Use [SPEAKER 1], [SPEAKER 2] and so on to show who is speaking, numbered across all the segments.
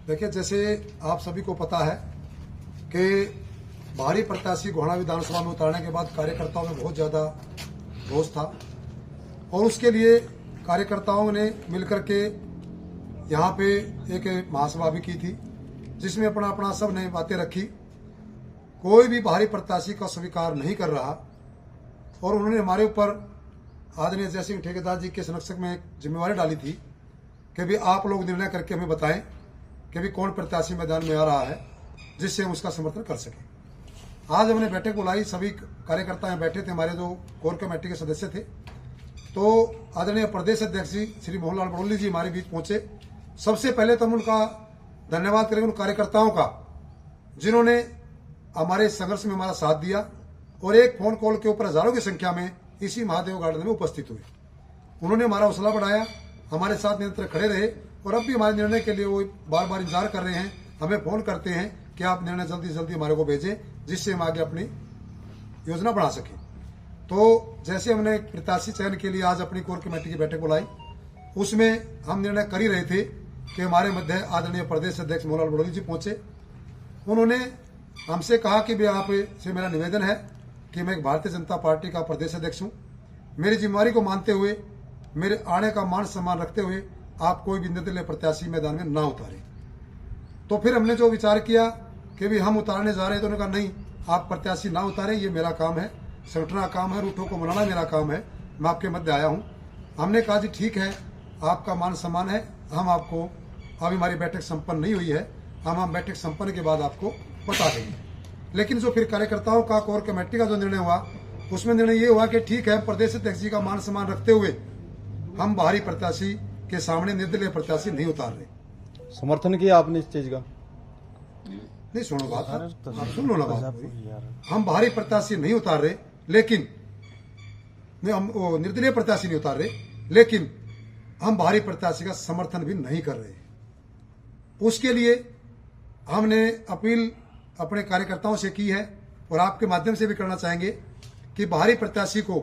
[SPEAKER 1] देखिए, जैसे आप सभी को पता है कि भारी प्रत्याशी गोहाना विधानसभा में उतारने के बाद कार्यकर्ताओं में बहुत ज्यादा रोष था और उसके लिए कार्यकर्ताओं ने मिलकर के यहाँ पे एक महासभा भी की थी, जिसमें अपना अपना सब ने बातें रखी। कोई भी भारी प्रत्याशी का स्वीकार नहीं कर रहा और उन्होंने हमारे ऊपर आदरणीय जय सिंह ठेकेदार जी के संरक्षक में एक जिम्मेवारी डाली थी कि भी आप लोग निर्णय करके हमें बताएं कि भी कौन प्रत्याशी मैदान में आ रहा है जिससे हम उसका समर्थन कर सकें। आज हमने बैठक बुलाई, सभी कार्यकर्ता यहाँ बैठे थे, हमारे जो कोर कमेटी के सदस्य थे। तो आदरणीय प्रदेश अध्यक्ष जी श्री मोहनलाल बड़ौली जी हमारे बीच पहुंचे। सबसे पहले तो हम उनका धन्यवाद करेंगे उन कार्यकर्ताओं का जिन्होंने हमारे संघर्ष में हमारा साथ दिया और एक फोन कॉल के ऊपर हजारों की संख्या में इसी महादेव गार्डन में उपस्थित हुए। उन्होंने हमारा हौसला बढ़ाया, हमारे साथ निरंतर खड़े रहे और अब भी हमारे निर्णय के लिए वो बार बार इंतजार कर रहे हैं, हमें फोन करते हैं कि आप निर्णय जल्दी से जल्दी हमारे को भेजें जिससे हम आगे अपनी योजना बढ़ा सकें। तो जैसे हमने प्रत्याशी चयन के लिए आज अपनी कोर कमेटी की बैठक बुलाई, उसमें हम निर्णय कर ही रहे थे कि हमारे मध्य आदरणीय प्रदेश अध्यक्ष मोहनलाल बड़ौली जी पहुंचे। उन्होंने हमसे कहा कि भी आप से मेरा निवेदन है कि मैं एक भारतीय जनता पार्टी का प्रदेश अध्यक्ष हूं, मेरी जिम्मेवारी को मानते हुए, मेरे आने का मान सम्मान रखते हुए आप कोई भी निर्दलीय प्रत्याशी मैदान में ना उतारें। तो फिर हमने जो विचार किया कि भी हम उतारने जा रहे हैं, तो उन्होंने कहा नहीं, आप प्रत्याशी ना उतारें, ये मेरा काम है, संगठन का काम है, रूठों को मनाना मेरा काम है, मैं आपके मध्य आया हूं। हमने कहा जी ठीक है, आपका मान सम्मान है, हम आपको, अभी हमारी बैठक संपन्न नहीं हुई है, हम बैठक संपन्न के बाद आपको बता देंगे। लेकिन जो फिर कार्यकर्ताओं का कोर कमेटी का जो निर्णय हुआ, उसमें निर्णय ये हुआ कि ठीक है, प्रदेश अध्यक्ष जी का मान सम्मान रखते हुए हम बाहरी प्रत्याशी के सामने निर्दलीय प्रत्याशी नहीं उतार रहे।
[SPEAKER 2] समर्थन किया आपने इस चीज का?
[SPEAKER 1] नहीं, सुनो बात, आप सुन लो ना बात। हम बाहरी प्रत्याशी नहीं उतार रहे, लेकिन हम निर्दलीय प्रत्याशी नहीं उतार रहे, लेकिन हम बाहरी प्रत्याशी का समर्थन भी नहीं कर रहे। उसके लिए हमने अपील अपने कार्यकर्ताओं से की है और आपके माध्यम से भी करना चाहेंगे कि बाहरी प्रत्याशी को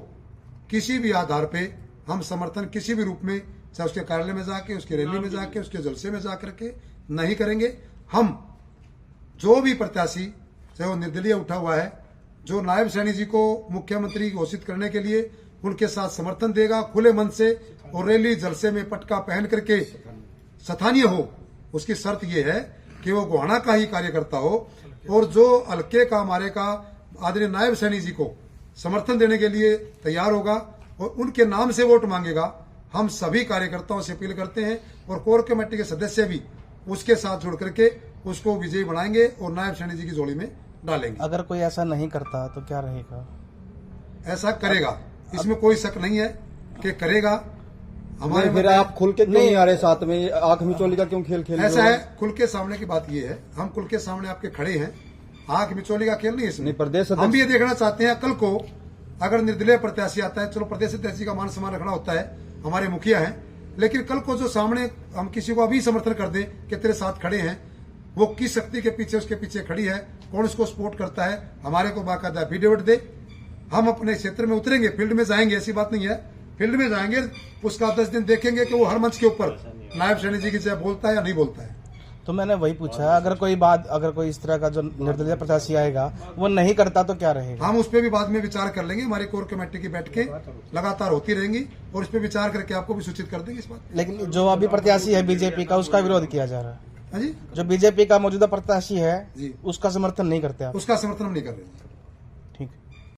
[SPEAKER 1] किसी भी आधार पे हम समर्थन किसी भी रूप में, चाहे उसके कार्यालय में जाके, उसके रैली में जाके, उसके जलसे में जाकर के नहीं करेंगे। हम जो भी प्रत्याशी, चाहे वो निर्दलीय उठा हुआ है, जो नायब सैनी जी को मुख्यमंत्री घोषित करने के लिए उनके साथ समर्थन देगा खुले मन से और रैली जलसे में पटका पहन करके स्थानीय हो, उसकी शर्त यह है कि वो गोहाना का ही कार्यकर्ता हो और जो हल्के का हमारे का आदरणीय नायब सैनी जी को समर्थन देने के लिए तैयार होगा और उनके नाम से वोट मांगेगा। हम सभी कार्यकर्ताओं से अपील करते हैं और कोर कमेटी के सदस्य भी उसके साथ जुड़ करके उसको विजयी बनाएंगे और नायब सैनी जी की जोड़ी में डालेंगे।
[SPEAKER 3] अगर कोई ऐसा नहीं करता तो क्या रहेगा?
[SPEAKER 1] ऐसा करेगा, इसमें कोई शक नहीं है कि करेगा। हमारे
[SPEAKER 2] फिर आप खुल के क्यों नहीं आ रहे साथ में? आंख मिचोली का क्यों खेल खेल रहे हो?
[SPEAKER 1] ऐसा है, खुल के सामने की बात ये है, हम खुल के सामने आपके खड़े हैं, आंख मिचोली का खेल नहीं है इसमें।
[SPEAKER 2] प्रदेश
[SPEAKER 1] हम भी ये देखना चाहते हैं कल को अगर निर्दलीय प्रत्याशी आता है, चलो प्रदेश अध्यक्ष का मान सम्मान रखना होता है, हमारे मुखिया हैं, लेकिन कल को जो सामने हम किसी को अभी समर्थन कर दें कि तेरे साथ खड़े हैं, वो किस शक्ति के पीछे उसके पीछे खड़ी है, कौन उसको सपोर्ट करता है, हमारे को बाकायदा एफिडेविट दे। हम अपने क्षेत्र में उतरेंगे, फील्ड में जाएंगे, ऐसी बात नहीं है, फील्ड में जाएंगे, उसका 10 दिन देखेंगे कि वो हर मंच के ऊपर नायब सैनी जी की जय बोलता है या नहीं बोलता है।
[SPEAKER 3] तो मैंने वही पूछा, अगर कोई इस तरह का जो निर्दलीय प्रत्याशी आएगा वो नहीं करता तो क्या रहेगा?
[SPEAKER 1] हम उस पर भी बाद में विचार कर लेंगे, हमारी कोर कमेटी की बैठकें लगातार होती रहेंगी और इस पर विचार करके आपको भी सूचित कर देंगे इस बात।
[SPEAKER 3] लेकिन जो अभी प्रत्याशी है बीजेपी का, उसका विरोध किया जा रहा है
[SPEAKER 1] जी,
[SPEAKER 3] जो बीजेपी का मौजूदा प्रत्याशी है
[SPEAKER 1] जी,
[SPEAKER 3] उसका समर्थन नहीं करते आप?
[SPEAKER 1] उसका समर्थन हम नहीं कर रहे हैं।